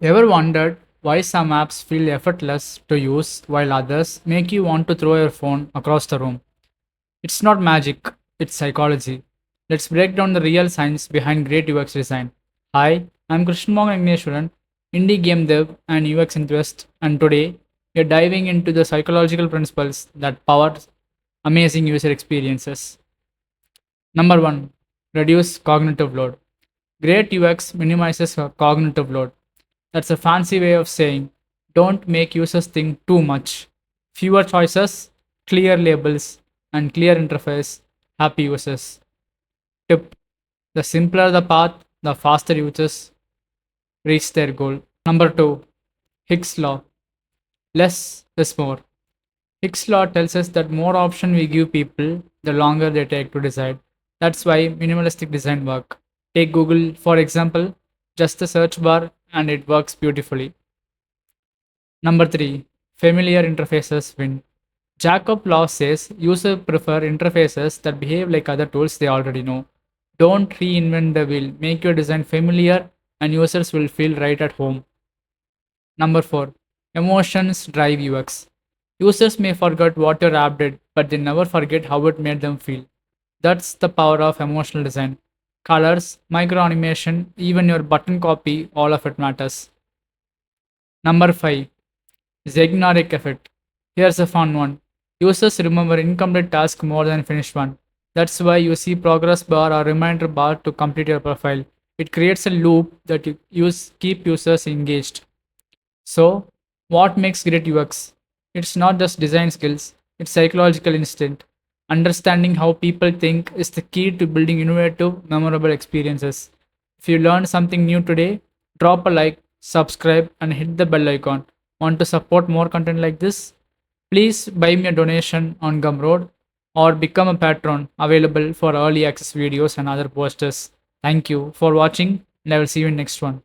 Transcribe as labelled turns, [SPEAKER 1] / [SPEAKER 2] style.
[SPEAKER 1] Ever wondered why some apps feel effortless to use while others make you want to throw your phone across the room? It's not magic, it's psychology. Let's break down the real science behind great UX design. Hi, I'm Krishnamohan Yagneswaran, indie game dev and UX enthusiast, and today we're diving into the psychological principles that power amazing user experiences. Number 1, reduce cognitive load. Great UX minimizes cognitive load. That's a fancy way of saying don't make users think too much. Fewer choices, clear labels, and clear interface, happy users. Tip: the simpler the path, the faster users reach their goal. Number 2, Hick's Law. Less is more. Hick's Law tells us that more option we give people, the longer they take to decide. That's why minimalistic design work. Take Google for example, just the search bar and it works beautifully. Number 3, familiar interfaces win. Jacob Law says users prefer interfaces that behave like other tools they already know. Don't reinvent the wheel, make your design familiar and users will feel right at home. Number 4, emotions drive UX. Users may forget what your app did, but they never forget how it made them feel. That's the power of emotional design. Colors, micro animation, even your button copy, all of it matters. Number 5, Zeigarnik effect. Here's a fun one. Users remember incomplete tasks more than finished one. That's why you see progress bar or reminder bar to complete your profile. It creates a loop that you use keep users engaged. So, what makes great UX? It's not just design skills, it's psychological instinct. Understanding how people think is the key to building innovative, memorable experiences. If you learned something new today, drop a like, subscribe, and hit the bell icon. Want to support more content like this? Please buy me a donation on Gumroad or become a patron available for early access videos and other posters. Thank you for watching, and I will see you in next one.